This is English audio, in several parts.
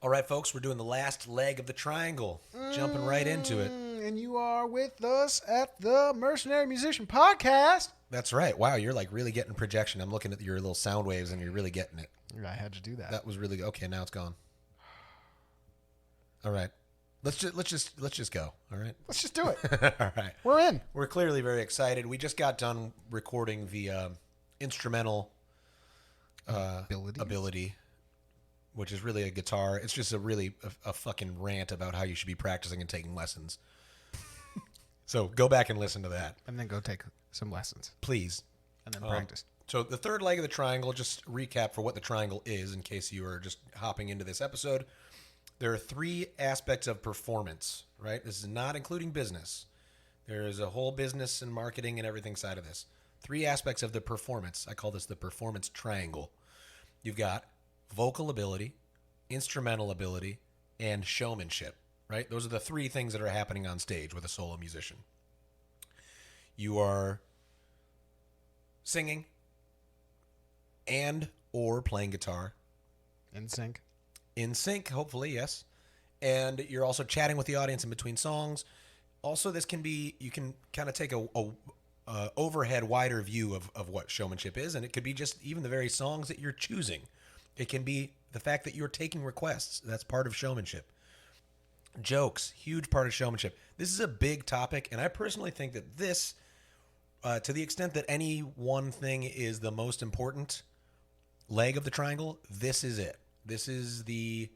All right, folks, we're doing the last leg of the triangle. Jumping right into it. And you are with us at the Mercenary Musician Podcast. That's right. Wow, you're like really getting projection. I'm looking at your little sound waves and you're really getting it. I had to do that. That was really okay. Now it's gone. All right. Let's just go. All right. Let's just do it. All right. We're in. We're clearly very excited. We just got done recording the instrumental ability, which is really a guitar. It's just a fucking rant about how you should be practicing and taking lessons. So go back and listen to that. And then go take some lessons. Please. And then practice. So the third leg of the triangle, just recap for what the triangle is in case you are just hopping into this episode. There are three aspects of performance, right? This is not including business. There is a whole business and marketing and everything side of this. Three aspects of the performance. I call this the performance triangle. You've got vocal ability, instrumental ability, and showmanship, right? Those are the three things that are happening on stage with a solo musician. You are singing and or playing guitar. In sync. In sync, hopefully, yes. And you're also chatting with the audience in between songs. Also, this can be, you can kind of take a overhead, wider view of what showmanship is, and it could be just even the very songs that you're choosing. It can be the fact that you're taking requests. That's part of showmanship. Jokes, huge part of showmanship. This is a big topic, and I personally think that this, to the extent that any one thing is the most important leg of the triangle, this is it. This is the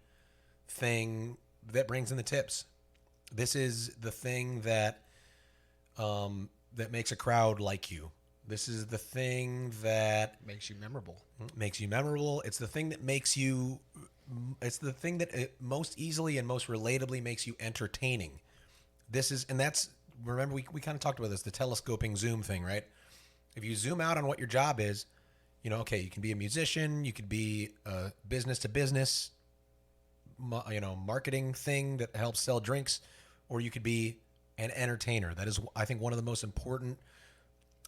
thing that brings in the tips. This is the thing that that makes a crowd like you. This is the thing that makes you memorable. It's the thing that makes you. It's the thing that it most easily and most relatably makes you entertaining. Remember we kind of talked about this, the telescoping zoom thing, right? If you zoom out on what your job is, okay, you can be a musician, you could be a business to business, marketing thing that helps sell drinks, or you could be an entertainer. That is, I think, one of the most important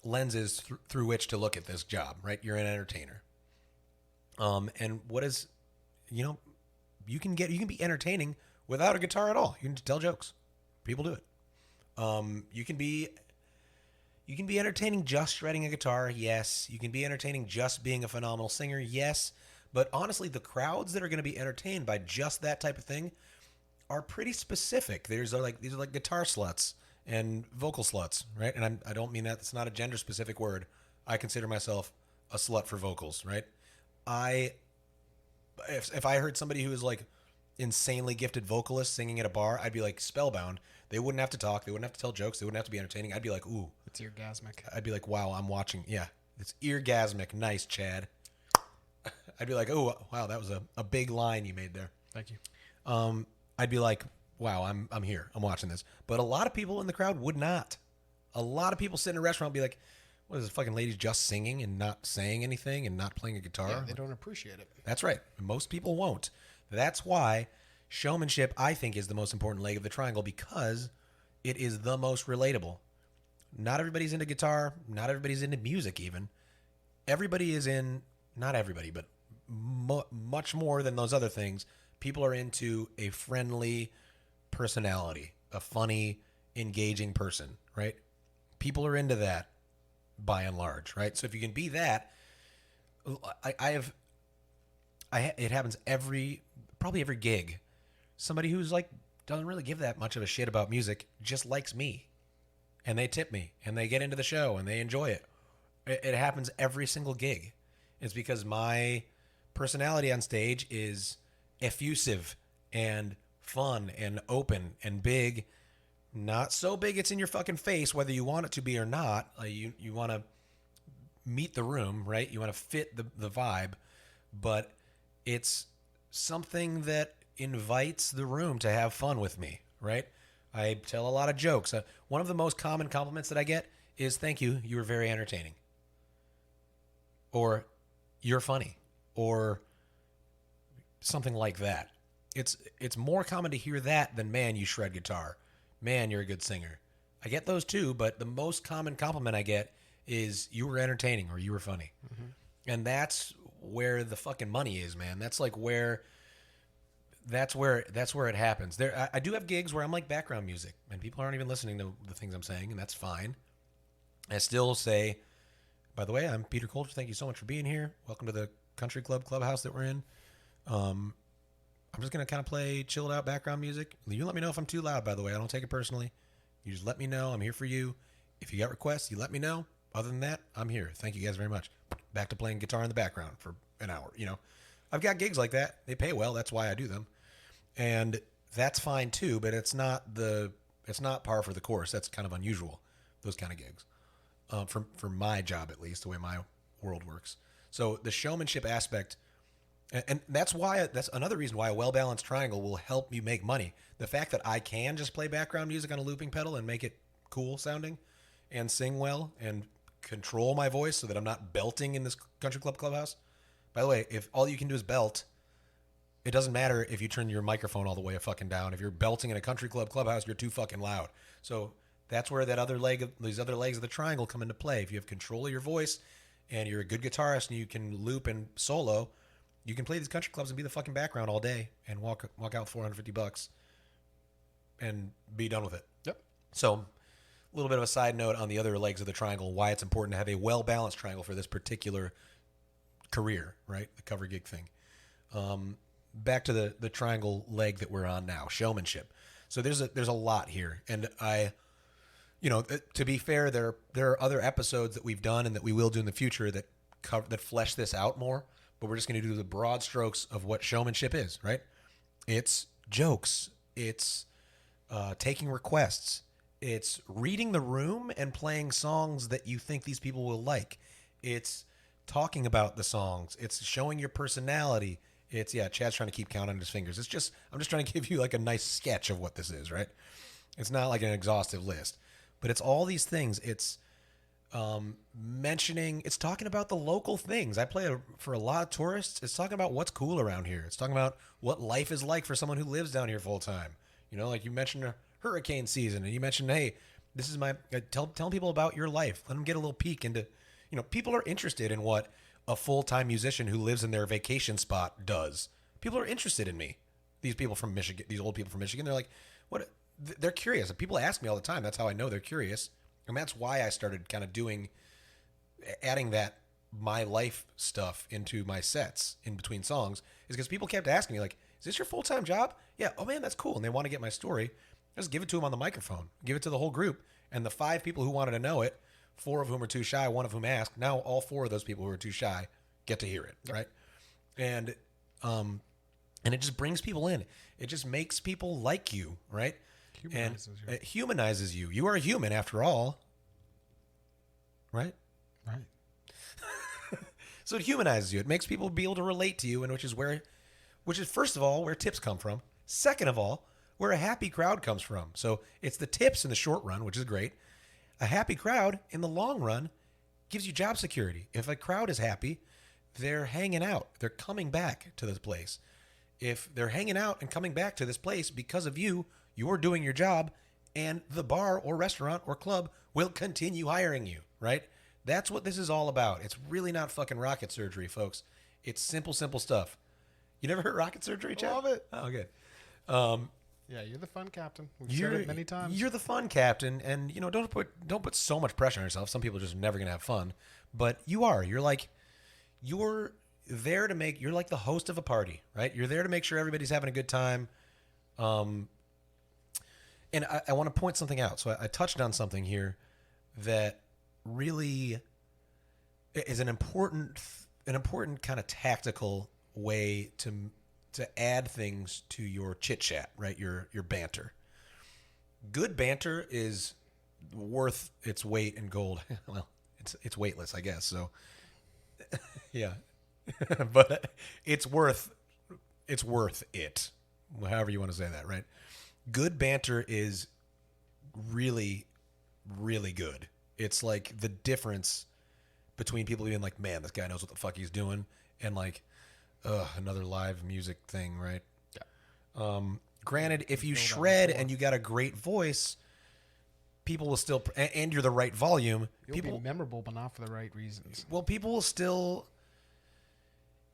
lenses through which to look at this job, right? You're an entertainer. And what is, you can be entertaining without a guitar at all. You can just tell jokes. People do it. You can be entertaining just shredding a guitar, yes. You can be entertaining just being a phenomenal singer, yes. But honestly, the crowds that are going to be entertained by just that type of thing are pretty specific. These are like guitar sluts and vocal sluts, right? And I don't mean that. It's not a gender specific word. I consider myself a slut for vocals, right? If I heard somebody who is like insanely gifted vocalist singing at a bar, I'd be like spellbound. They wouldn't have to talk. They wouldn't have to tell jokes. They wouldn't have to be entertaining. I'd be like, ooh. It's orgasmic. I'd be like, wow, I'm watching. Yeah, it's eargasmic. Nice, Chad. I'd be like, oh, wow, that was a big line you made there. Thank you. I'd be like, wow, I'm here. I'm watching this. But a lot of people in the crowd would not. A lot of people sit in a restaurant and be like, what is this fucking lady just singing and not saying anything and not playing a guitar? Yeah, they don't appreciate it. That's right. Most people won't. That's why showmanship, I think, is the most important leg of the triangle because it is the most relatable. Not everybody's into guitar. Not everybody's into music even. Everybody is in, not everybody, but much more than those other things. People are into a friendly personality, a funny, engaging person, right? People are into that by and large, right? So if you can be that, it happens probably every gig. Somebody who's like, doesn't really give that much of a shit about music, just likes me. And they tip me, and they get into the show, and they enjoy it. It happens every single gig. It's because my personality on stage is effusive and fun and open and big. Not so big it's in your fucking face, whether you want it to be or not. You want to meet the room, right? You want to fit the vibe. But it's something that invites the room to have fun with me, right? I tell a lot of jokes. One of the most common compliments that I get is, thank you, you were very entertaining. Or, you're funny. Or something like that. It's more common to hear that than, man, you shred guitar. Man, you're a good singer. I get those too, but the most common compliment I get is, you were entertaining or you were funny. Mm-hmm. And that's where the fucking money is, man. That's like where that's where it happens. I do have gigs where I'm like background music, and people aren't even listening to the things I'm saying, and that's fine. I still say, by the way, I'm Peter Coulter. Thank you so much for being here. Welcome to the country clubhouse that we're in. I'm just gonna kind of play chilled out background music. You let me know if I'm too loud. By the way, I don't take it personally. You just let me know. I'm here for you. If you got requests, you let me know. Other than that, I'm here. Thank you guys very much. Back to playing guitar in the background for an hour. I've got gigs like that. They pay well. That's why I do them, and that's fine too. But it's not par for the course. That's kind of unusual. Those kind of gigs, for my job at least, the way my world works. So the showmanship aspect, and that's another reason why a well-balanced triangle will help you make money. The fact that I can just play background music on a looping pedal and make it cool sounding, and sing well and control my voice so that I'm not belting in this country clubhouse. By the way, if all you can do is belt, it doesn't matter if you turn your microphone all the way fucking down. If you're belting in a country clubhouse, you're too fucking loud. So that's where these other legs of the triangle come into play. If you have control of your voice and you're a good guitarist and you can loop and solo, you can play these country clubs and be the fucking background all day and walk out $450 and be done with it. Yep. So a little bit of a side note on the other legs of the triangle, why it's important to have a well-balanced triangle for this particular career, right? The cover gig thing. Back to the triangle leg that we're on now, showmanship. So there's a lot here, and to be fair, there are other episodes that we've done and that we will do in the future that flesh this out more. But we're just going to do the broad strokes of what showmanship is, right? It's jokes. It's taking requests. It's reading the room and playing songs that you think these people will like. It's talking about the songs. It's showing your personality. Chad's trying to keep count on his fingers. I'm just trying to give you like a nice sketch of what this is, right? It's not like an exhaustive list, but it's all these things. It's it's talking about the local things. I play for a lot of tourists. It's talking about what's cool around here. It's talking about what life is like for someone who lives down here full time. Like you mentioned a hurricane season, and you mentioned, hey, this is my tell people about your life. Let them get a little peek into, people are interested in what a full-time musician who lives in their vacation spot does. People are interested in me. These people from Michigan, these old people from Michigan, they're like, what? They're curious. People ask me all the time. That's how I know they're curious. And that's why I started kind of adding that my life stuff into my sets in between songs, is because people kept asking me, like, is this your full-time job? Yeah. Oh man, that's cool. And they want to get my story. I just give it to them on the microphone, give it to the whole group. And the 5 people who wanted to know it, 4 of whom are too shy, 1 of whom asked. Now all 4 of those people who are too shy get to hear it. Yep. Right. And it just brings people in. It just makes people like you. Right. It humanizes you. You are a human after all. Right? Right. So it humanizes you. It makes people be able to relate to you, and which is first of all where tips come from. Second of all, where a happy crowd comes from. So it's the tips in the short run, which is great. A happy crowd in the long run gives you job security. If a crowd is happy, they're hanging out. They're coming back to this place. If they're hanging out and coming back to this place because of you, you're doing your job, and the bar or restaurant or club will continue hiring you, right? That's what this is all about. It's really not fucking rocket surgery, folks. It's simple stuff. You never heard rocket surgery, Chad? Love it. Oh, good. Yeah, you're the fun captain. We've said it many times. You're the fun captain, and don't put so much pressure on yourself. Some people are just never gonna have fun, but you are. You're there to you're like the host of a party, right? You're there to make sure everybody's having a good time. And I want to point something out. So I touched on something here that really is an important kind of tactical way to add things to your chit chat, right? Your banter. Good banter is worth its weight in gold. Well, it's weightless, I guess. So yeah, but it's worth it. However you want to say that, right? Good banter is really, really good. It's like the difference between people being like, man, this guy knows what the fuck he's doing, and like, another live music thing, right? Yeah. Granted, if you shred and you got a great voice, people will still, and you're the right volume. You'll be memorable, but not for the right reasons. Well, people will still,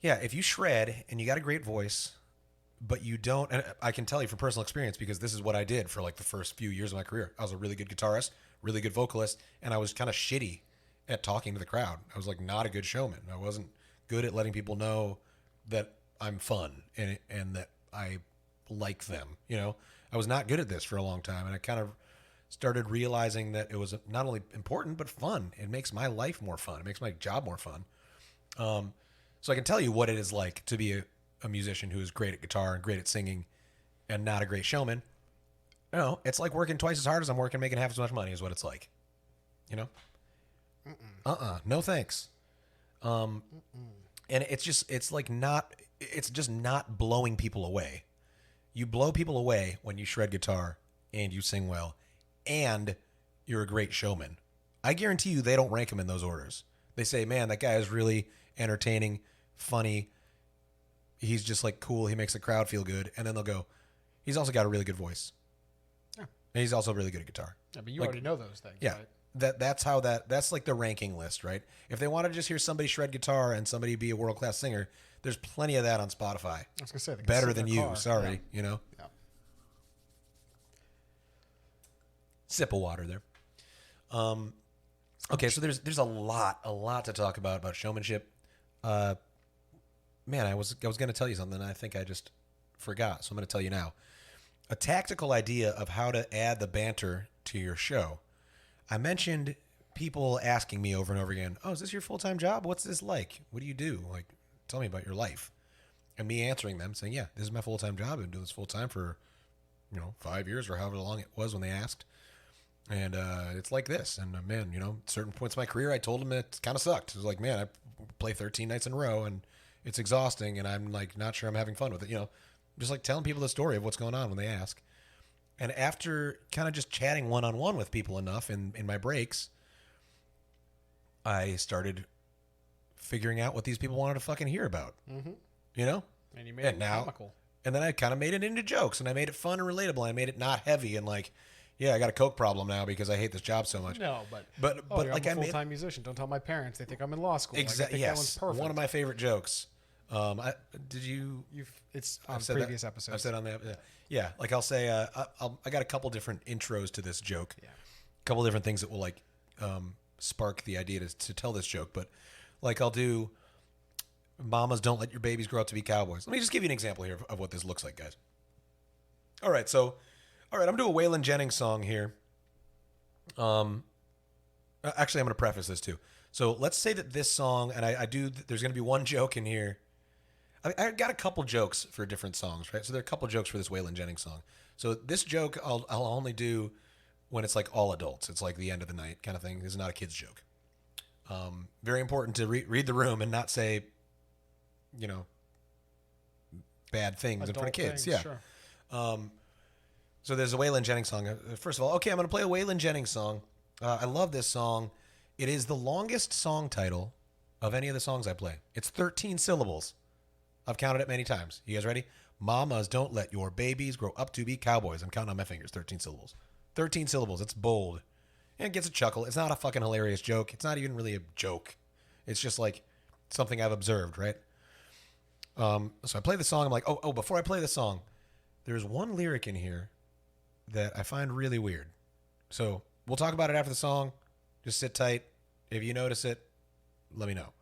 yeah, if you shred and you got a great voice, but you don't. And I can tell you from personal experience because this is what I did for like the first few years of my career. I was a really good guitarist, really good vocalist, and I was kind of shitty at talking to the crowd. I was like not a good showman. I wasn't good at letting people know that I'm fun and that I like them. You know, I was not good at this for a long time, and I kind of started realizing that it was not only important but fun. It makes my life more fun. It makes my job more fun. So I can tell you what it is like to be a musician who is great at guitar and great at singing and not a great showman. You know, it's like working twice as hard as I'm working, making half as much money is what it's like. You know? No thanks. And it's just not blowing people away. You blow people away when you shred guitar and you sing well and you're a great showman. I guarantee you they don't rank them in those orders. They say, man, that guy is really entertaining, funny. He's just like cool. He makes the crowd feel good. And then they'll go, he's also got a really good voice. Yeah. And he's also really good at guitar. Yeah, but you already know those things, yeah, right? That's like the ranking list, right? If they want to just hear somebody shred guitar and somebody be a world-class singer, there's plenty of that on Spotify. I was going to say, better than you. Sorry, yeah. You know? Yeah. Sip of water there. Okay, so there's a lot to talk about showmanship. Man, I was going to tell you something, and I think I just forgot, so I'm going to tell you now. A tactical idea of how to add the banter to your show. I mentioned people asking me over and over again, "Oh, is this your full-time job? What's this like? What do you do? Like, tell me about your life." And me answering them, saying, "Yeah, this is my full-time job. I've been doing this full-time for, 5 years or however long it was when they asked." And it's like this. And man, certain points in my career, I told them it kind of sucked. It was like, man, I play 13 nights in a row, and it's exhausting, and I'm like not sure I'm having fun with it. Just like telling people the story of what's going on when they ask. And after kind of just chatting one-on-one with people enough in my breaks, I started figuring out what these people wanted to fucking hear about. Mm-hmm. And you made it comical. And then I kind of made it into jokes, and I made it fun and relatable. I made it not heavy and like, yeah, I got a coke problem now because I hate this job so much. No, but like I'm a full-time musician. Don't tell my parents. They think I'm in law school. Exactly. Yes. That one's perfect. One of my favorite jokes. It's on previous episodes. I've said on the yeah. Like I'll say I got a couple different intros to this joke. Yeah. A couple different things that will like spark the idea to tell this joke. But like I'll do, mamas don't let your babies grow up to be cowboys. Let me just give you an example here of what this looks like, guys. All right, I'm gonna do a Waylon Jennings song here. Actually, I'm gonna preface this too. So let's say that this song, and I do. There's gonna be one joke in here. I got a couple jokes for different songs, right? So there are a couple jokes for this Waylon Jennings song. So this joke I'll only do when it's like all adults. It's like the end of the night kind of thing. This is not a kid's joke. Very important to read the room and not say, bad things in front of kids. Yeah. Sure. So there's a Waylon Jennings song. First of all, okay, I'm going to play a Waylon Jennings song. I love this song. It is the longest song title of any of the songs I play. It's 13 syllables. I've counted it many times. You guys ready? Mamas don't let your babies grow up to be cowboys. I'm counting on my fingers. 13 syllables. 13 syllables. It's bold. And it gets a chuckle. It's not a fucking hilarious joke. It's not even really a joke. It's just like something I've observed, right? So I play the song. I'm like, oh, before I play the song, there's one lyric in here that I find really weird. So we'll talk about it after the song. Just sit tight. If you notice it, let me know.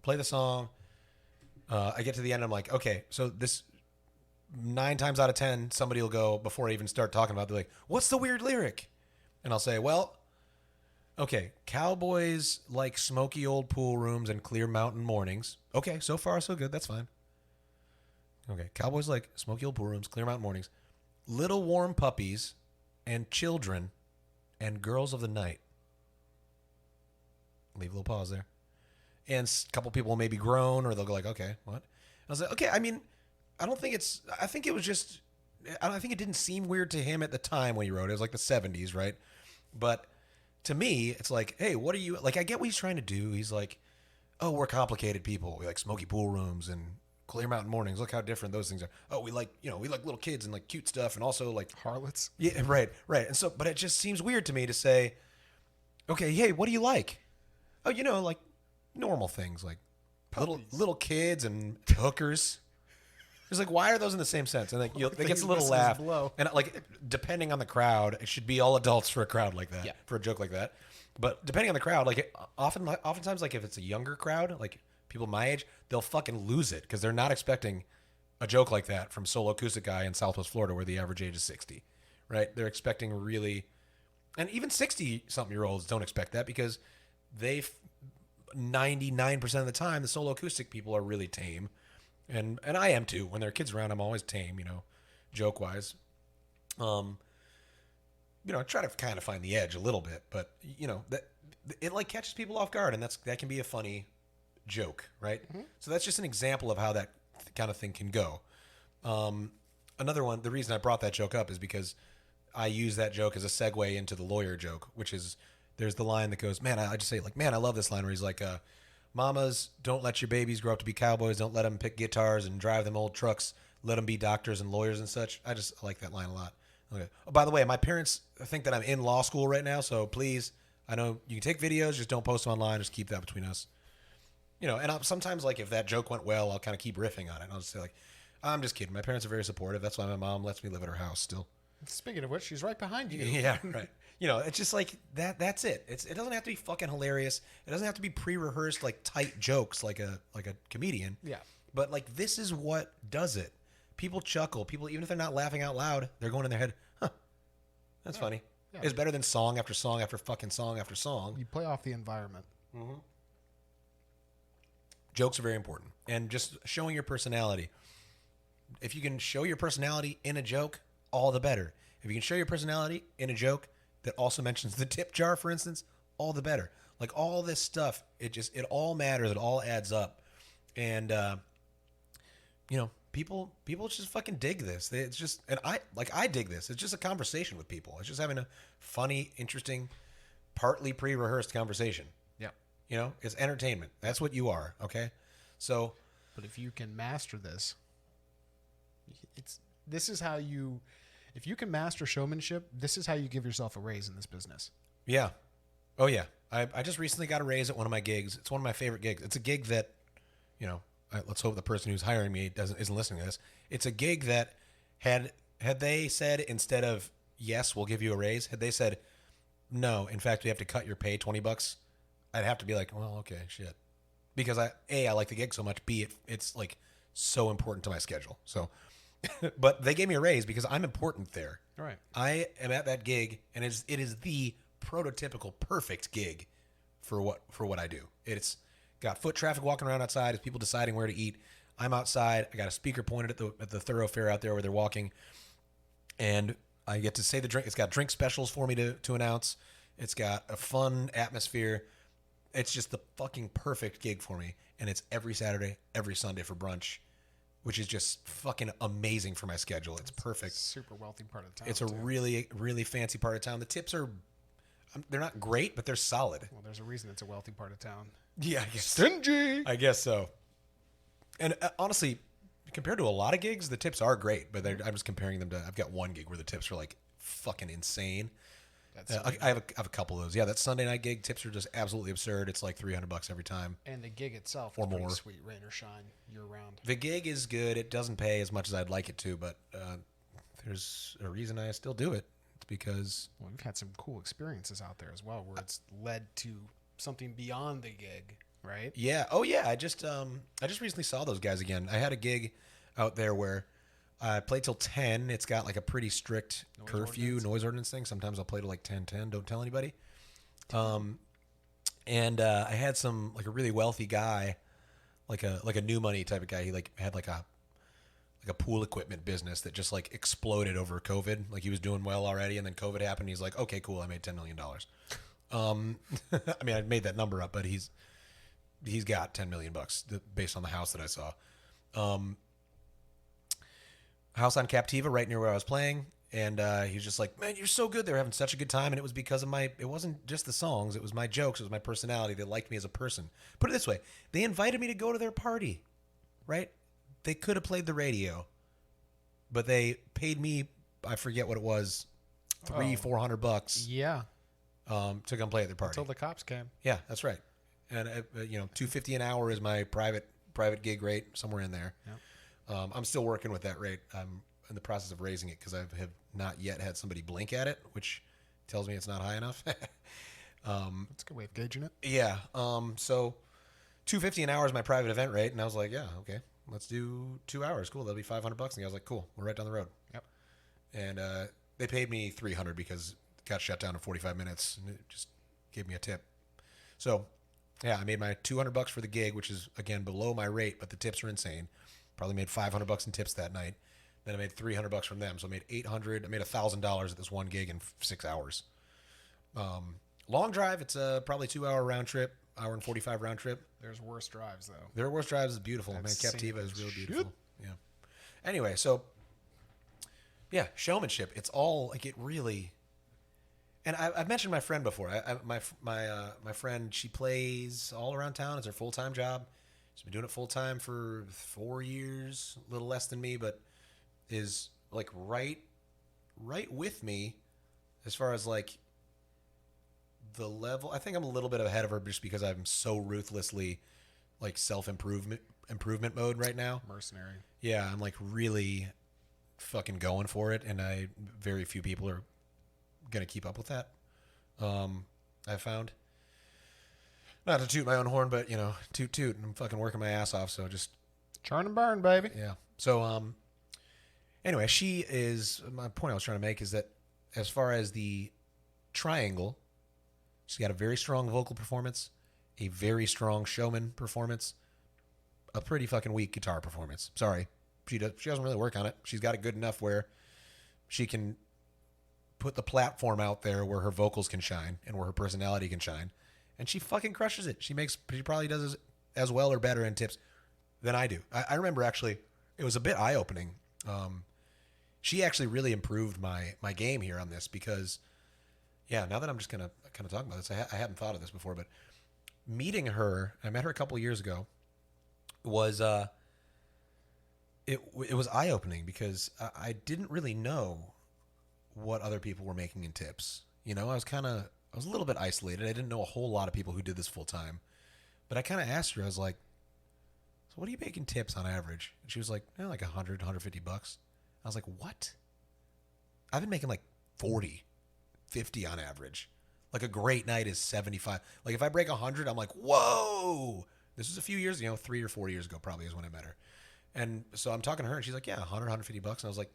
Play the song. I get to the end. I'm like, okay, so this 9 times out of 10, somebody will go before I even start talking about it. They're like, what's the weird lyric? And I'll say, well, okay, cowboys like smoky old pool rooms and clear mountain mornings. Okay, so far so good. That's fine. Okay, cowboys like smoky old pool rooms, clear mountain mornings, little warm puppies, and children, and girls of the night. Leave a little pause there. And a couple people will maybe groan, or they'll go like, okay, what? And I was like, okay, I mean, I think it didn't seem weird to him at the time when he wrote it. It was like the 70s, right? But to me, it's like, hey, what are you, like, I get what he's trying to do. He's like, oh, we're complicated people. We like smoky pool rooms and clear mountain mornings. Look how different those things are. Oh, we like little kids and like cute stuff, and also like harlots. Yeah, right. And so, but it just seems weird to me to say, okay, hey, what do you like? Oh, like normal things like little kids and hookers. It's like, why are those in the same sense? And like, it gets a little This is laugh. blow. And like, depending on the crowd, it should be all adults for a crowd like that, Yeah. for a joke like that. But depending on the crowd, like oftentimes, like if it's a younger crowd, like people my age, they'll fucking lose it because they're not expecting a joke like that from solo acoustic guy in Southwest Florida where the average age is 60, right? They're expecting really, and even 60-something-year-olds don't expect that because 99% of the time, the solo acoustic people are really tame. And I am too. When there are kids around, I'm always tame, joke-wise. I try to kind of find the edge a little bit, but, that it like catches people off guard, and that can be a funny joke, right? Mm-hmm. So that's just an example of how that kind of thing can go. Another one, the reason I brought that joke up is because I use that joke as a segue into the lawyer joke, which is there's the line that goes, man, I just say like, man, I love this line where he's like, mamas, don't let your babies grow up to be cowboys. Don't let them pick guitars and drive them old trucks. Let them be doctors and lawyers and such. I just like that line a lot. Okay. Oh, by the way, my parents think that I'm in law school right now, so please, I know you can take videos, just don't post them online. Just keep that between us. And sometimes, like, if that joke went well, I'll kind of keep riffing on it. And I'll just say, like, I'm just kidding. My parents are very supportive. That's why my mom lets me live at her house still. Speaking of which, she's right behind you. Yeah, right. It's just like that. That's it. It doesn't have to be fucking hilarious. It doesn't have to be pre-rehearsed, like, tight jokes like a comedian. Yeah. But, like, this is what does it. People chuckle. People, even if they're not laughing out loud, they're going in their head, huh, that's funny. Yeah. It's better than song after song after fucking song after song. You play off the environment. Mm-hmm. Jokes are very important. And just showing your personality. If you can show your personality in a joke, all the better. If you can show your personality in a joke that also mentions the tip jar, for instance, all the better. Like, all this stuff, it all matters. It all adds up. And, people just fucking dig this. It's just, and I dig this. It's just a conversation with people. It's just having a funny, interesting, partly pre-rehearsed conversation. Yeah. It's entertainment. That's what you are. Okay. So, but if you can master this, if you can master showmanship, this is how you give yourself a raise in this business. Yeah. Oh yeah. I just recently got a raise at one of my gigs. It's one of my favorite gigs. It's a gig that, let's hope the person who's hiring me isn't listening to this. It's a gig that had they said, instead of yes, we'll give you a raise, had they said no, in fact, we have to cut your pay $20, I'd have to be like, well, okay, shit, because I like the gig so much. B, it's like so important to my schedule. So, but they gave me a raise because I'm important there. All right. I am at that gig, and it is the prototypical perfect gig for what I do. It's got foot traffic walking around outside. It's people deciding where to eat. I'm outside. I got a speaker pointed at the thoroughfare out there where they're walking, and I get to say the drink. It's got drink specials for me to announce. It's got a fun atmosphere. It's just the fucking perfect gig for me, and it's every Saturday, every Sunday for brunch, which is just fucking amazing for my schedule. It's perfect. Super wealthy part of town. It's a really, really fancy part of town. The tips are, they're not great, but they're solid. Well, there's a reason it's a wealthy part of town. Yeah, I guess. Stingy. I guess so. And honestly, compared to a lot of gigs, the tips are great, but I'm just comparing them to, I've got one gig where the tips are like fucking insane. I have a couple of those. Yeah, that Sunday night gig, tips are just absolutely absurd. It's like $300 every time. And the gig itself or is pretty more. Sweet, rain or shine, year round. The gig is good. It doesn't pay as much as I'd like it to, but there's a reason I still do it. It's because we've had some cool experiences out there as well, where it's led to something beyond the gig, right? Yeah. Oh yeah. I just recently saw those guys again. I had a gig out there where I played till 10. It's got like a pretty strict noise ordinance thing. Sometimes I'll play till like 10:10. Don't tell anybody. And I had some like a really wealthy guy, like a new money type of guy. He like had like a pool equipment business that just like exploded over COVID. Like he was doing well already, and then COVID happened. He's like, okay, cool, I made $10 million. I mean, I made that number up, but he's got $10 million based on the house that I saw. House on Captiva, right near where I was playing, and he's just like, man, you're so good. They were having such a good time, and it was because of it wasn't just the songs, it was my jokes, it was my personality. They liked me as a person. Put it this way, they invited me to go to their party, right? They could have played the radio, but they paid me, I forget what it was, $400. Yeah. To come play at their party. Until the cops came. Yeah, that's right. And $250 an hour is my private gig rate, somewhere in there. Yep. I'm still working with that rate. I'm in the process of raising it because I have not yet had somebody blink at it, which tells me it's not high enough. That's a good way of gauging it. Yeah. So $250 an hour is my private event rate, and I was like, yeah, okay, let's do 2 hours. Cool, that'll be $500. And I was like, cool, we're right down the road. Yep. And they paid me $300 because it got shut down in 45 minutes, and it just gave me a tip. So, yeah, I made my $200 for the gig, which is again below my rate, but the tips are insane. Probably made $500 in tips that night. Then I made $300 from them, so I made $800. I made $1,000 at this one gig in 6 hours. Long drive, it's a probably 2 hour round trip, hour and 45 round trip. There's worse drives though. There are worse drives. It's beautiful. That's Man, Captiva is same real shit. beautiful. Yeah. Anyway, so yeah, showmanship. It's all like it really. And I've mentioned my friend before. My friend, she plays all around town. It's her full time job. She's been doing it full time for 4 years, a little less than me, but is like right with me as far as like the level. I think I'm a little bit ahead of her just because I'm so ruthlessly like improvement mode right now. Mercenary. Yeah, I'm like really fucking going for it, and very few people are gonna keep up with that. I found, not to toot my own horn, but toot toot. I'm fucking working my ass off, so just Churn and burn, baby. yeah. So anyway, my point I was trying to make is that as far as the triangle, she's got a very strong vocal performance, a very strong showman performance, a pretty fucking weak guitar performance. Sorry, she doesn't really work on it. She's got it good enough where she can put the platform out there where her vocals can shine and where her personality can shine, and she fucking crushes it. She probably does as well or better in tips than I do. I remember actually, it was a bit eye opening. She actually really improved my game here on this because, yeah, now that I'm just gonna kind of talk about this, I hadn't thought of this before, but meeting her, I met her a couple of years ago, was it was eye opening because I didn't really know what other people were making in tips. I was a little bit isolated. I didn't know a whole lot of people who did this full time, but I kind of asked her. I was like, "So what do you make in tips on average?" And she was like, like $100, $150. I was like, "What?" I've been making like 40, 50 on average. Like a great night is 75. Like if I break 100, I'm like, whoa. This was a few years, 3 or 4 years ago probably is when I met her. And so I'm talking to her and she's like, yeah, $100, $150. And I was like,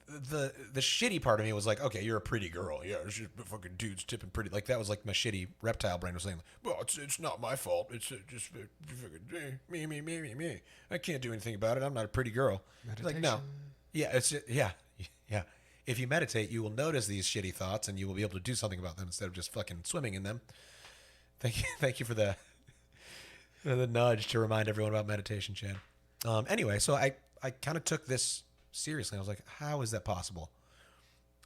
the shitty part of me was like, okay, you're a pretty girl. Yeah, it's just fucking dudes tipping pretty. Like that was like my shitty reptile brain was saying, well, it's not my fault. It's just me. I can't do anything about it. I'm not a pretty girl. Like, no. Yeah, yeah. If you meditate, you will notice these shitty thoughts and you will be able to do something about them instead of just fucking swimming in them. Thank you for the nudge to remind everyone about meditation, Chad. Anyway, so I kind of took this seriously. I was like, how is that possible?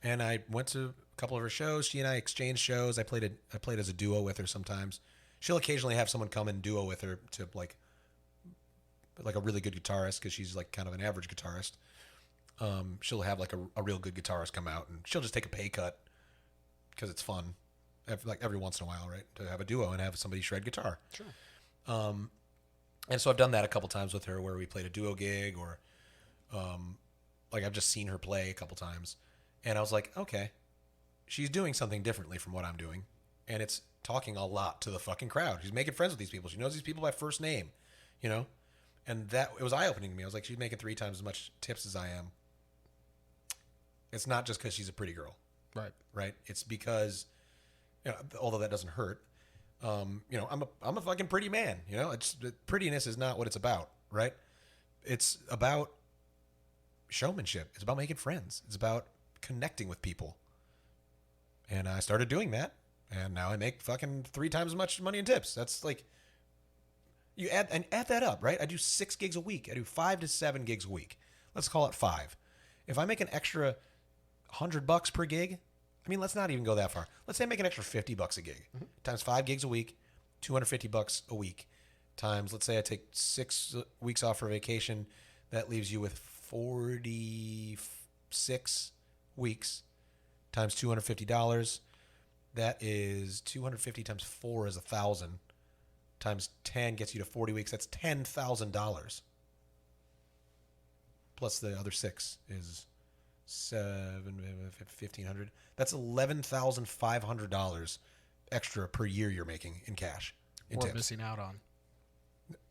And I went to a couple of her shows. She and I exchanged shows. I played as a duo with her sometimes. She'll occasionally have someone come and duo with her to like a really good guitarist because she's like kind of an average guitarist. She'll have like a real good guitarist come out and she'll just take a pay cut because it's fun. Every once in a while, right? To have a duo and have somebody shred guitar. Sure. And so I've done that a couple times with her where we played a duo gig or, like I've just seen her play a couple times and I was like, okay, she's doing something differently from what I'm doing. And it's talking a lot to the fucking crowd. She's making friends with these people. She knows these people by first name, and that it was eye opening to me. I was like, she's making 3 times as much tips as I am. It's not just because she's a pretty girl. Right. It's because, although that doesn't hurt, I'm a fucking pretty man. It's prettiness is not what it's about, right? It's about showmanship. It's about making friends. It's about connecting with people. And I started doing that, and now I make fucking 3 times as much money in tips. That's like, you add that up, right? I do 6 gigs a week. I do 5 to 7 gigs a week. Let's call it 5. If I make an extra $100 per gig, I mean, let's not even go that far. Let's say I make an extra $50 a gig, times 5 gigs a week, $250 a week, times, let's say I take 6 weeks off for vacation. That leaves you with 46 weeks times $250. That is 250 times 4 is 1,000. Times 10 gets you to 40 weeks. That's $10,000 plus the other 6 is 1,500. That's $11,500 extra per year you're making in cash. In Or tips. missing out on.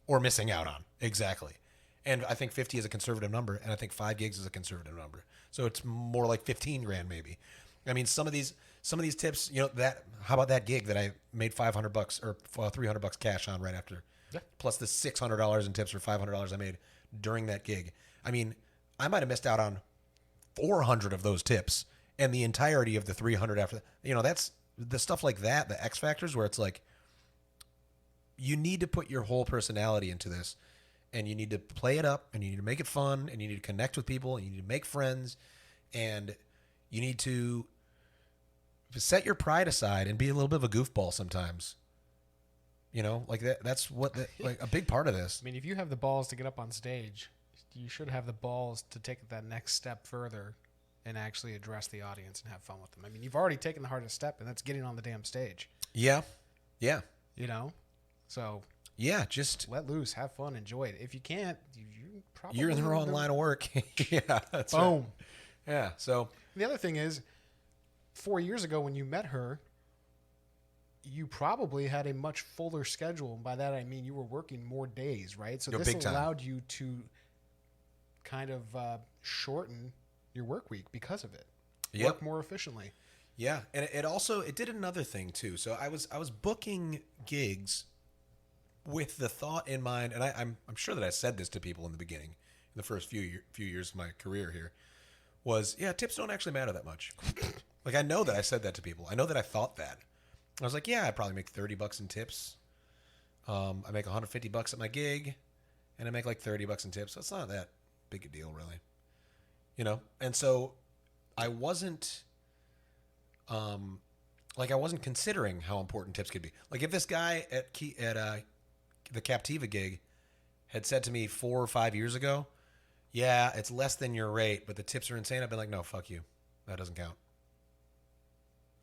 Or missing out on. Exactly. And I think 50 is a conservative number, and I think 5 gigs is a conservative number. So it's more like 15 grand maybe. I mean, some of these tips, how about that gig that I made $500 or $300 cash on right after, plus the $600 in tips or $500 I made during that gig. I mean, I might have missed out on 400 of those tips and the entirety of the 300 after. That's the stuff like that, the X factors where it's like, you need to put your whole personality into this, and you need to play it up, and you need to make it fun, and you need to connect with people, and you need to make friends, and you need to set your pride aside and be a little bit of a goofball sometimes. Like that's what like a big part of this. I mean, if you have the balls to get up on stage, you should have the balls to take that next step further and actually address the audience and have fun with them. I mean, you've already taken the hardest step, and that's getting on the damn stage. Yeah. So yeah, just let loose, have fun, enjoy it. If you can't, you're in the wrong line of work. Yeah, that's boom. Right. Yeah. So the other thing is, 4 years ago when you met her, you probably had a much fuller schedule. And by that I mean you were working more days, right? So this allowed you to kind of shorten your work week because of it. Yep. Work more efficiently. Yeah, and it did another thing too. So I was booking gigs with the thought in mind, and I'm sure that I said this to people in the beginning, in the first few years of my career here, was tips don't actually matter that much. Like I know that I said that to people. I know that I thought that. I was like, yeah, I probably make $30 in tips. I make $150 at my gig, and I make like $30 in tips. So it's not that big a deal, really. And so I wasn't. I wasn't considering how important tips could be. Like if this guy at the Captiva gig had said to me 4 or 5 years ago, yeah, it's less than your rate, but the tips are insane, I've been like, no, fuck you. That doesn't count.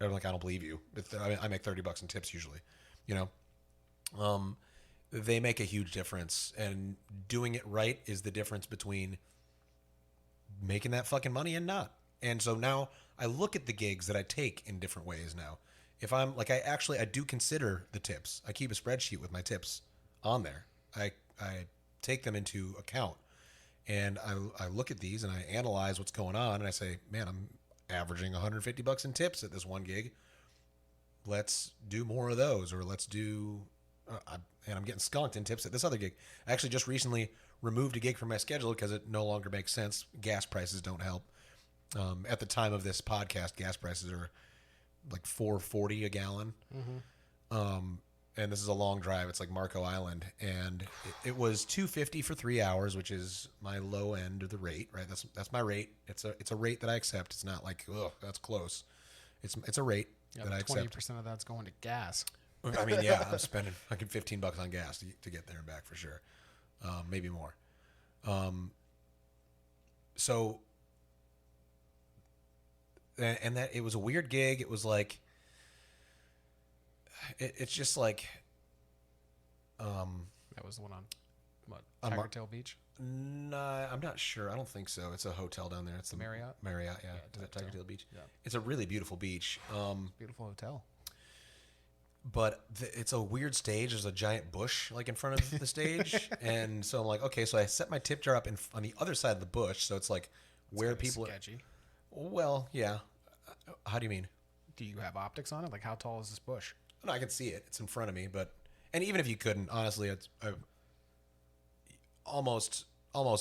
I'm like, I don't believe you. I make $30 in tips usually, they make a huge difference, and doing it right is the difference between making that fucking money and not. And so now I look at the gigs that I take in different ways now. If I'm like, I do consider the tips. I keep a spreadsheet with my tips on there. I take them into account, and I look at these and I analyze what's going on, and I say, man, I'm averaging $150 in tips at this one gig. Let's do more of those, or let's do, and I'm getting skunked in tips at this other gig. I actually just recently removed a gig from my schedule because it no longer makes sense. Gas prices don't help. At the time of this podcast, gas prices are like $4.40 a gallon. Mm-hmm. And this is a long drive. It's like Marco Island, and it was $2.50 for 3 hours, which is my low end of the rate. Right, that's my rate. It's a rate that I accept. It's not like, ugh, that's close. It's a rate that I accept. 20% of that's going to gas. I mean, yeah, I'm spending fucking $15 on gas to get there and back for sure, maybe more. So. And that it was a weird gig. It was like, it's just like, that was the one on what, Tigertail Beach? Nah, I'm not sure. I don't think so. It's a hotel down there. It's the Marriott. Marriott, yeah. Is that Tigertail Beach? Yeah. It's a really beautiful beach. Beautiful hotel. But it's a weird stage. There's a giant bush like in front of the stage, and so I'm like, okay. So I set my tip jar up on the other side of the bush, so it's like where people sketchy. Well, yeah. How do you mean? Do you have optics on it? Like, how tall is this bush? No, I can see it. It's in front of me, and even if you couldn't, honestly, almost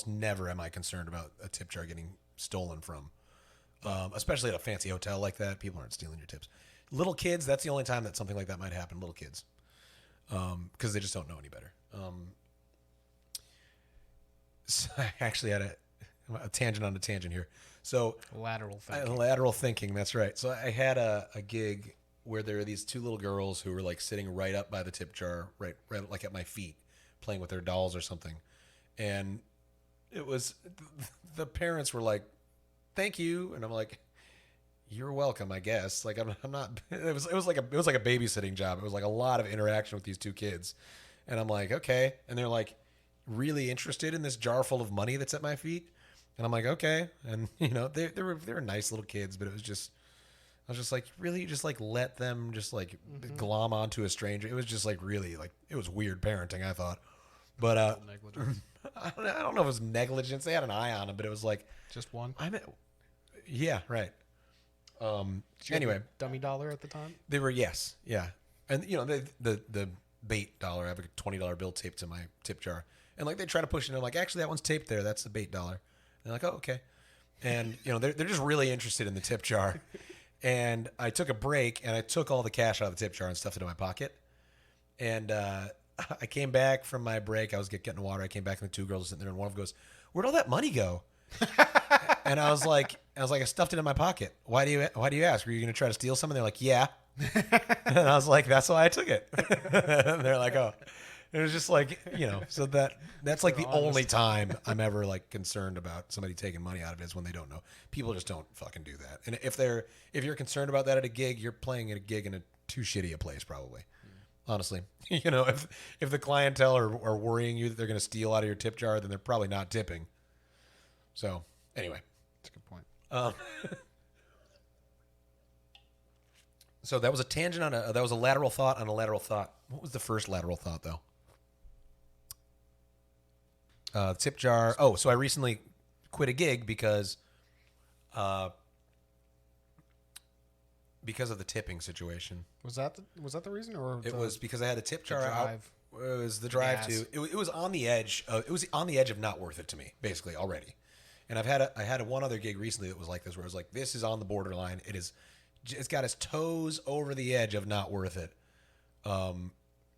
never am I concerned about a tip jar getting stolen from, especially at a fancy hotel like that. People aren't stealing your tips. Little kids, that's the only time that something like that might happen. Little kids, because they just don't know any better. So I actually had a tangent on a tangent here. So lateral thinking. That's right. So I had a gig where there were these two little girls who were like sitting right up by the tip jar, right like at my feet, playing with their dolls or something. And it was, the parents were like, "Thank you," and I'm like, "You're welcome, I guess." Like I'm not. It was like a babysitting job. It was like a lot of interaction with these two kids, and I'm like, okay. And they're like really interested in this jar full of money that's at my feet. And I'm like, okay. And they were nice little kids, but it was just, I was just like, really, just like let them just like glom onto a stranger. It was just like really like it was weird parenting, I thought. But I don't know if it was negligence. They had an eye on him, but it was like just one. Yeah, right. Anyway, dummy dollar at the time. They were yeah, and the bait dollar. I have a $20 bill taped to my tip jar, and like they try to push it. And I'm like, actually, that one's taped there. That's the bait dollar. And they're like, oh, okay. And they're just really interested in the tip jar. And I took a break and I took all the cash out of the tip jar and stuffed it in my pocket. And I came back from my break. I was getting water. I came back and the two girls were sitting there, and one of them goes, "Where'd all that money go?" And I was like, I stuffed it in my pocket. Why do you ask? Were you going to try to steal something? They're like, yeah. And I was like, that's why I took it. And they're like, oh. It was just like, so that's like the only time I'm ever like concerned about somebody taking money out of it is when they don't know. People just don't fucking do that. And if you're concerned about that at a gig, you're playing at a gig in a too shitty a place probably. Honestly, if the clientele are worrying you that they're going to steal out of your tip jar, then they're probably not tipping. So anyway, that's a good point. So that was a tangent that was a lateral thought on a lateral thought. What was the first lateral thought though? Tip jar. Oh, so I recently quit a gig because of the tipping situation. Was that the reason, or it was because I had a tip jar out? It was the drive to. It was on the edge. It was on the edge of not worth it to me, basically already. And I had one other gig recently that was like this, where I was like, this is on the borderline. It's got its toes over the edge of not worth it. And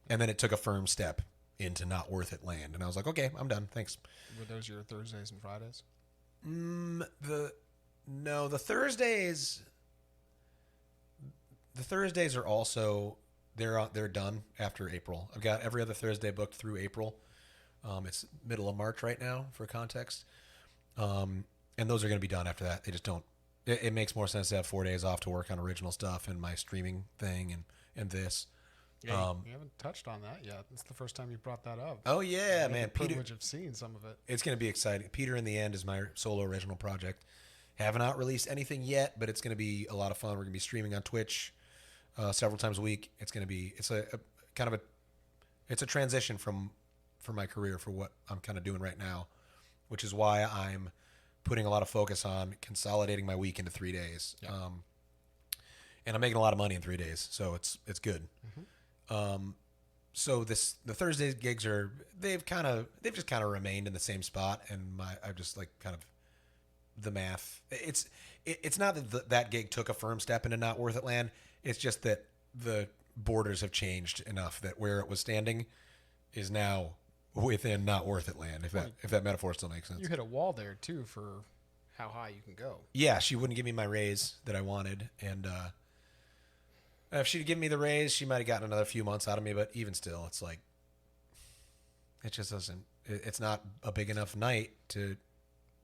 then it took a firm step into not worth it land. And I was like, okay, I'm done. Thanks. Were those your Thursdays and Fridays? The Thursdays. The Thursdays are also they're done after April. I've got every other Thursday booked through April. It's middle of March right now for context. And those are going to be done after that. They just don't. It makes more sense to have 4 days off to work on original stuff and my streaming thing and this. Yeah, you haven't touched on that yet. It's the first time you brought that up. Oh yeah, man! The privilege of seeing some of it. It's going to be exciting. Peter in the End is my solo original project. Haven't out released anything yet, but it's going to be a lot of fun. We're going to be streaming on Twitch several times a week. It's a kind of it's a transition from my career for what I'm kind of doing right now, which is why I'm putting a lot of focus on consolidating my week into 3 days. Yeah. And I'm making a lot of money in 3 days, so it's good. Mm-hmm. So the Thursday gigs they've just kind of remained in the same spot, and I've just like kind of the math. It's not that gig took a firm step into not worth it land. It's just that the borders have changed enough that where it was standing is now within not worth it land. If that metaphor still makes sense. You hit a wall there too for how high you can go. Yeah, she wouldn't give me my raise that I wanted, and if she'd given me the raise, she might have gotten another few months out of me. But even still, it's like it just doesn't. It's not a big enough night to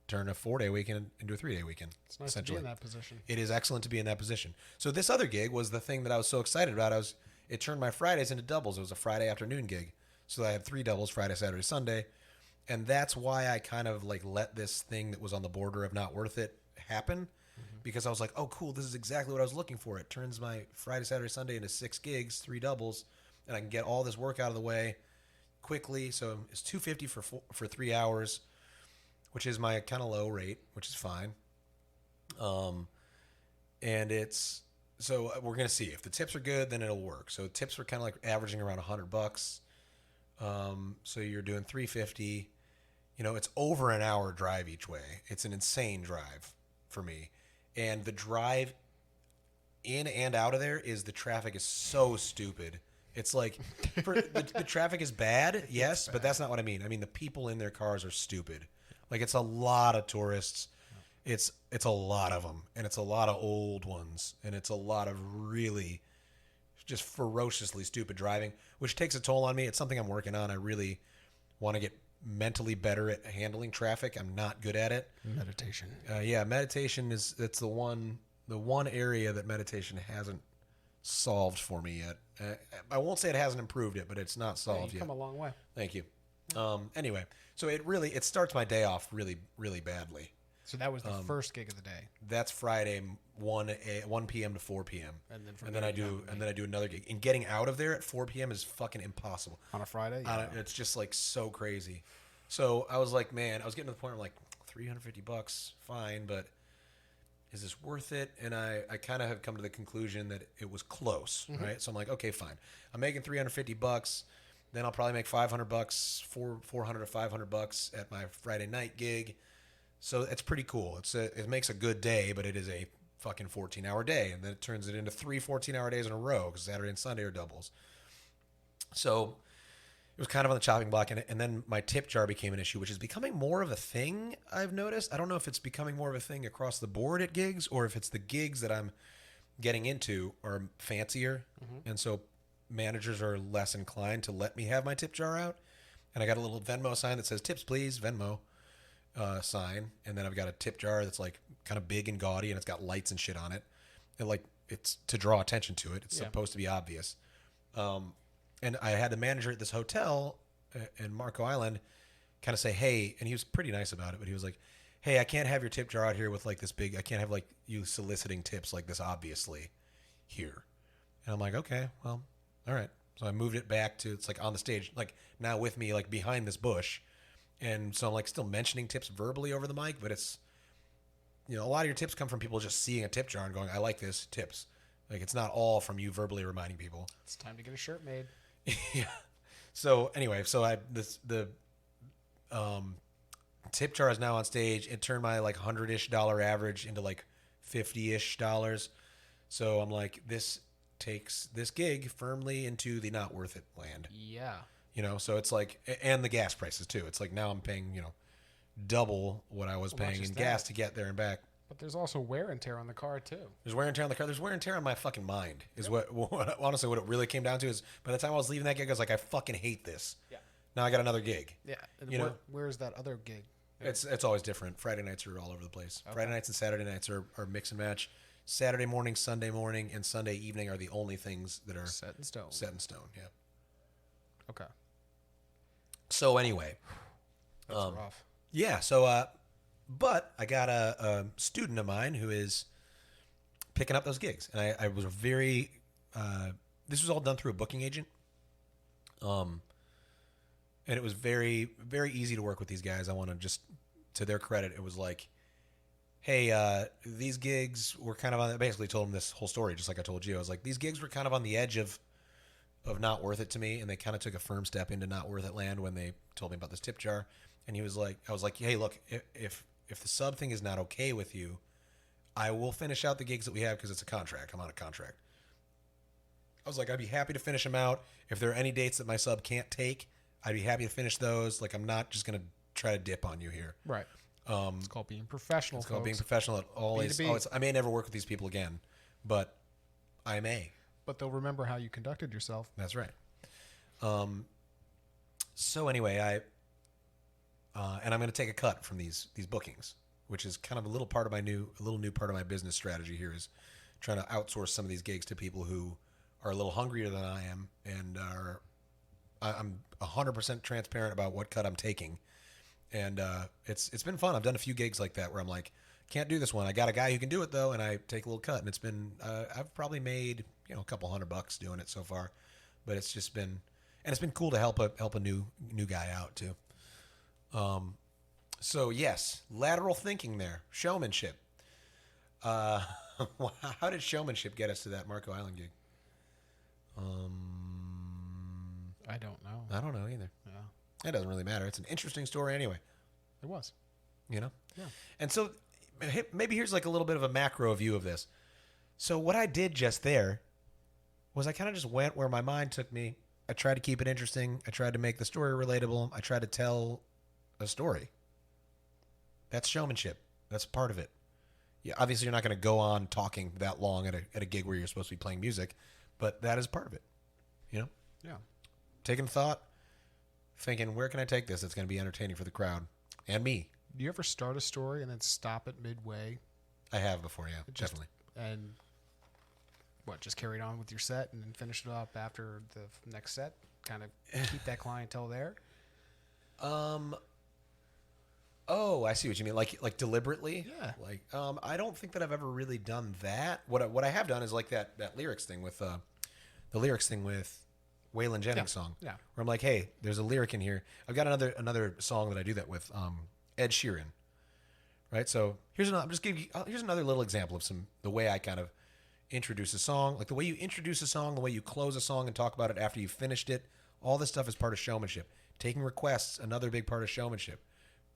turn a 4-day weekend into a 3-day weekend. It's nice to be in that position. It is excellent to be in that position. So this other gig was the thing that I was so excited about. It turned my Fridays into doubles. It was a Friday afternoon gig. So I had 3 doubles, Friday, Saturday, Sunday. And that's why I kind of like let this thing that was on the border of not worth it happen. Mm-hmm. Because I was like, oh, cool, this is exactly what I was looking for. It turns my Friday, Saturday, Sunday into 6 gigs, 3 doubles, and I can get all this work out of the way quickly. So it's $250 for 3 hours, which is my kind of low rate, which is fine. And so we're going to see if the tips are good, then it'll work. So tips were kind of like averaging around $100. So you're doing $350. It's over an hour drive each way. It's an insane drive for me. And the drive in and out of there the traffic is so stupid. It's like the traffic is bad, yes, but that's not what I mean. I mean the people in their cars are stupid. Like it's a lot of tourists. It's a lot of them, and it's a lot of old ones, and it's a lot of really just ferociously stupid driving, which takes a toll on me. It's something I'm working on. I really want to get mentally better at handling traffic. I'm not good at it. Meditation. Meditation that's the one area that meditation hasn't solved for me yet. I won't say it hasn't improved it, but it's not solved yet. You've come a long way. Thank you. Anyway, so it starts my day off really, really badly. So that was the first gig of the day. That's Friday 1 p.m. to 4 p.m. And then I do another gig. And getting out of there at 4 p.m. is fucking impossible. On a Friday? Yeah. It's just like so crazy. So I was like, man, I was getting to the point where I'm like, $350, fine, but is this worth it? And I kind of have come to the conclusion that it was close, right? So I'm like, okay, fine. I'm making $350. Then I'll probably make $500, $400 to $500 at my Friday night gig. So it's pretty cool. It makes a good day, but it is a fucking 14-hour day. And then it turns it into 3 14-hour days in a row because Saturday and Sunday are doubles. So it was kind of on the chopping block. And then my tip jar became an issue, which is becoming more of a thing, I've noticed. I don't know if it's becoming more of a thing across the board at gigs or if it's the gigs that I'm getting into are fancier. And so managers are less inclined to let me have my tip jar out. And I got a little Venmo sign that says, tips, please, Venmo. Sign, and then I've got a tip jar that's like kind of big and gaudy, and it's got lights and shit on it. And like it's to draw attention to it. It's supposed to be obvious. And I had the manager at this hotel in Marco Island kind of say, "Hey," and he was pretty nice about it, but he was like, "Hey, I can't have your tip jar out here with like this big. I can't have like you soliciting tips like this obviously here." And I'm like, "Okay, well, all right." So I moved it back to it's like on the stage, like now with me, like behind this bush. And so I'm like still mentioning tips verbally over the mic, but it's, a lot of your tips come from people just seeing a tip jar and going, I like this, tips. Like it's not all from you verbally reminding people. It's time to get a shirt made. Yeah. So anyway, the tip jar is now on stage. It turned my like $100-ish average into like $50-ish. So I'm like, this takes this gig firmly into the not worth it land. Yeah. So it's like, and the gas prices too. It's like now I'm paying, double what I was paying in gas to get there and back. But there's also wear and tear on the car too. There's wear and tear on the car. There's wear and tear on my fucking mind is what honestly, what it really came down to is by the time I was leaving that gig, I was like, I fucking hate this. Yeah. Now I got another gig. Yeah. Where's that other gig? It's always different. Friday nights are all over the place. Okay. Friday nights and Saturday nights are mix and match. Saturday morning, Sunday morning, and Sunday evening are the only things that are set in stone. Set in stone, yeah. Okay. So anyway, that's rough. Yeah. So, but I got a student of mine who is picking up those gigs, and I was very. This was all done through a booking agent, and it was very, very easy to work with these guys. I want to just, to their credit, it was like, hey, these gigs were kind of on. I basically told him this whole story, just like I told you. I was like, these gigs were kind of on the edge of not worth it to me, and they kind of took a firm step into not worth it land when they told me about this tip jar. And he was like, I was like, hey, look, if the sub thing is not okay with you, I will finish out the gigs that we have because it's a contract. I'm on a contract. I was like, I'd be happy to finish them out. If there are any dates that my sub can't take, I'd be happy to finish those. Like, I'm not just going to try to dip on you here. Right. It's called being professional. It's called being professional. I may never work with these people again, but I may. But they'll remember how you conducted yourself. That's right. So anyway, and I'm going to take a cut from these bookings, which is kind of a little new part of my business strategy here is trying to outsource some of these gigs to people who are a little hungrier than I am, and I'm 100% transparent about what cut I'm taking. And it's been fun. I've done a few gigs like that where I'm like, can't do this one. I got a guy who can do it though, and I take a little cut. And it's been I've probably made a couple $100 doing it so far, but it's just been, and it's been cool to help a new guy out too. So yes, lateral thinking there, showmanship. How did showmanship get us to that Marco Island gig? I don't know. I don't know either. Yeah. It doesn't really matter. It's an interesting story anyway. It was. Yeah. And so maybe here's like a little bit of a macro view of this. So what I did just there was I kind of just went where my mind took me. I tried to keep it interesting. I tried to make the story relatable. I tried to tell a story. That's showmanship. That's part of it. Yeah, obviously you're not going to go on talking that long at a gig where you're supposed to be playing music, but that is part of it. Yeah. Taking thought, thinking, where can I take this that's going to be entertaining for the crowd and me? Do you ever start a story and then stop it midway? I have before, yeah, definitely. And just carried on with your set and then finish it up after the next set? Kind of keep that clientele there? Oh, I see what you mean. Like deliberately. Yeah. Like I don't think that I've ever really done that. What I have done is like that lyrics thing with the lyrics thing with Waylon Jennings' song. Yeah. Where I'm like, hey, there's a lyric in here. I've got another song that I do that with. Ed Sheeran. Right. So here's another little example of the way I kind of introduce a song, like the way you introduce a song, the way you close a song and talk about it after you've finished it. All this stuff is part of showmanship. Taking requests, another big part of showmanship.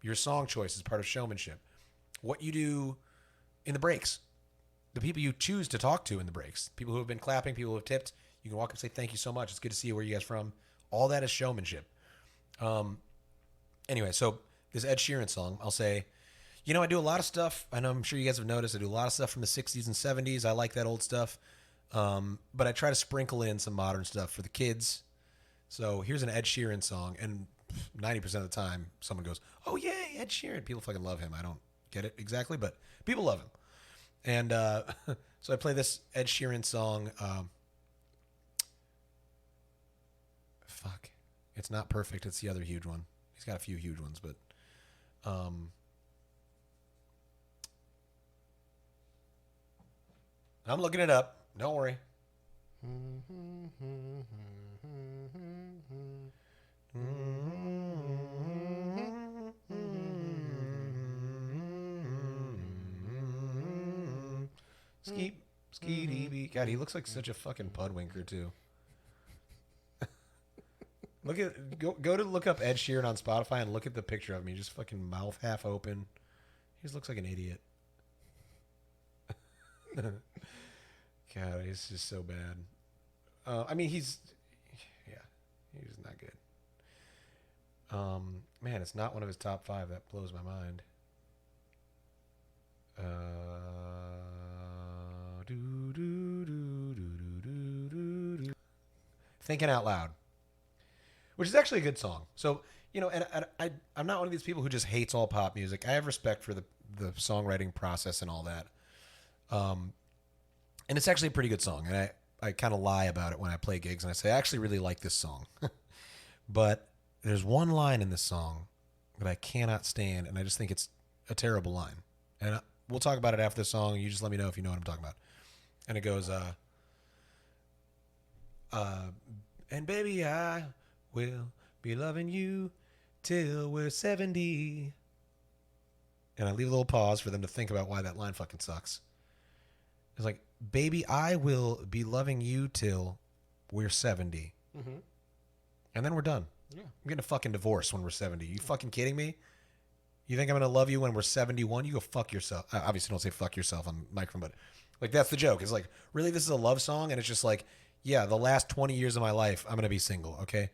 Your song choice is part of showmanship. What you do in the breaks, the people you choose to talk to in the breaks, people who have been clapping, people who have tipped, you can walk up and say, thank you so much. It's good to see you. Where you guys from? All that is showmanship. Anyway, so this Ed Sheeran song, I'll say, I do a lot of stuff. I know, I'm sure you guys have noticed, I do a lot of stuff from the 60s and 70s. I like that old stuff. But I try to sprinkle in some modern stuff for the kids. So here's an Ed Sheeran song, and 90% of the time, someone goes, oh, yay, Ed Sheeran. People fucking love him. I don't get it exactly, but people love him. And so I play this Ed Sheeran song. Fuck. It's not perfect. It's the other huge one. He's got a few huge ones, but... I'm looking it up. Don't worry. Skeety. God, he looks like such a fucking pudwinker too. Go to look up Ed Sheeran on Spotify and look at the picture of me, just fucking mouth half open. He just looks like an idiot. God, he's just so bad. I mean, he's not good. Man, it's not one of his top 5. That blows my mind. Thinking Out Loud, which is actually a good song. So, and I'm not one of these people who just hates all pop music. I have respect for the songwriting process and all that. And it's actually a pretty good song. And I kind of lie about it when I play gigs and I say, I actually really like this song. But there's one line in this song that I cannot stand, and I just think it's a terrible line. And we'll talk about it after the song. You just let me know if you know what I'm talking about. And it goes, and baby, I will be loving you till we're 70. And I leave a little pause for them to think about why that line fucking sucks. It's like, baby, I will be loving you till we're 70. Mm-hmm. And then we're done. Yeah. I'm getting a fucking divorce when we're 70. You fucking kidding me? You think I'm going to love you when we're 71? You go fuck yourself. I obviously don't say fuck yourself on the microphone, but like that's the joke. It's like, really, this is a love song? And it's just like, yeah, the last 20 years of my life, I'm going to be single, okay?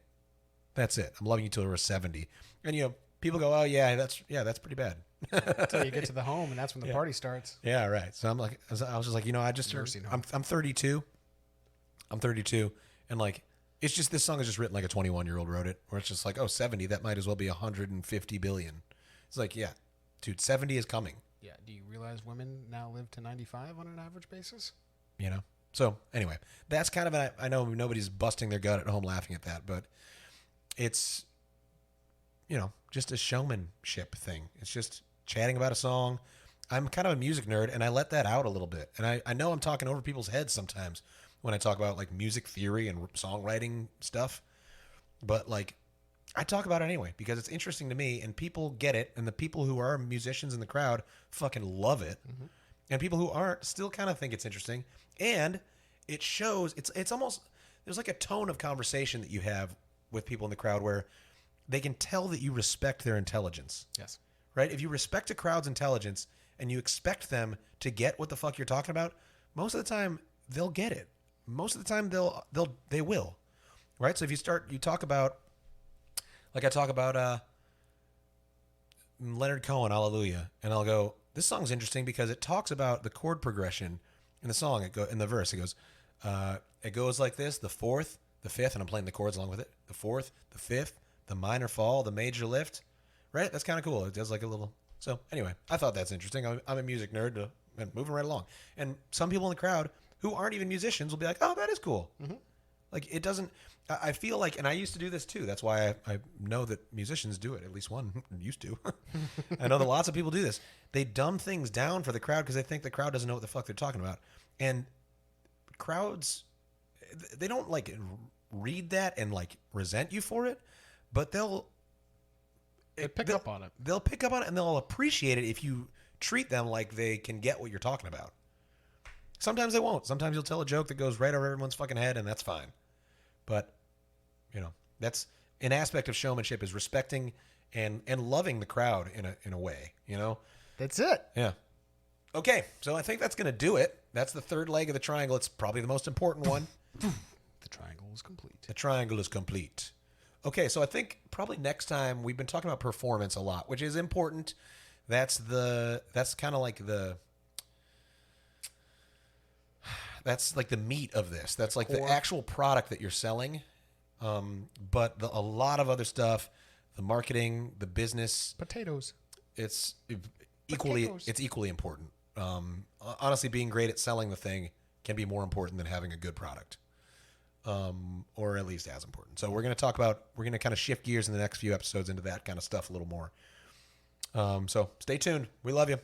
That's it. I'm loving you till we're 70. And, people go, oh, yeah, that's pretty bad. Until you get to the home, and that's when the party starts. Yeah, right. So I was just like, I just I'm 32. I'm 32, and like it's just this song is just written like a 21-year-old wrote it, where it's just like, oh, 70, that might as well be 150 billion. It's like, yeah, dude, 70 is coming. Yeah. Do you realize women now live to 95 on an average basis? So anyway, that's kind of I know nobody's busting their gut at home laughing at that, but it's just a showmanship thing. It's just chatting about a song. I'm kind of a music nerd, and I let that out a little bit. And I know I'm talking over people's heads sometimes when I talk about like music theory and songwriting stuff. But like, I talk about it anyway because it's interesting to me, and people get it. And the people who are musicians in the crowd fucking love it. Mm-hmm. And people who aren't still kind of think it's interesting. And it shows, it's almost, there's like a tone of conversation that you have with people in the crowd where they can tell that you respect their intelligence. Yes. Right? If you respect a crowd's intelligence and you expect them to get what the fuck you're talking about, most of the time they'll get it. Most of the time they will. Right? So if you talk about, like I talk about Leonard Cohen, Hallelujah, and I'll go, this song's interesting because it talks about the chord progression in the song. In the verse, it goes like this: the fourth, the fifth, and I'm playing the chords along with it. The fourth, the fifth, the minor fall, the major lift. Right? That's kind of cool. It does like a little. So anyway, I thought that's interesting. I'm a music nerd, and moving right along. And some people in the crowd who aren't even musicians will be like, "Oh, that is cool." Mm-hmm. Like it doesn't. I feel like, and I used to do this too. That's why I know that musicians do it. At least one used to. I know that lots of people do this. They dumb things down for the crowd because they think the crowd doesn't know what the fuck they're talking about. And crowds, they don't like read that and like resent you for it, but they'll pick up on it. They'll pick up on it and they'll appreciate it if you treat them like they can get what you're talking about. Sometimes they won't. Sometimes you'll tell a joke that goes right over everyone's fucking head, and that's fine. But, that's an aspect of showmanship is respecting and loving the crowd in a way, That's it. Yeah. Okay, so I think that's going to do it. That's the third leg of the triangle. It's probably the most important one. The triangle is complete. The triangle is complete. Okay, so I think probably next time we've been talking about performance a lot, which is important. That's kind of like that's like the meat of this. That's like the actual product that you're selling. But a lot of other stuff, the marketing, the business, potatoes. It's equally important. Honestly, being great at selling the thing can be more important than having a good product, or at least as important. So we're going to kind of shift gears in the next few episodes into that kind of stuff a little more. So stay tuned. We love you.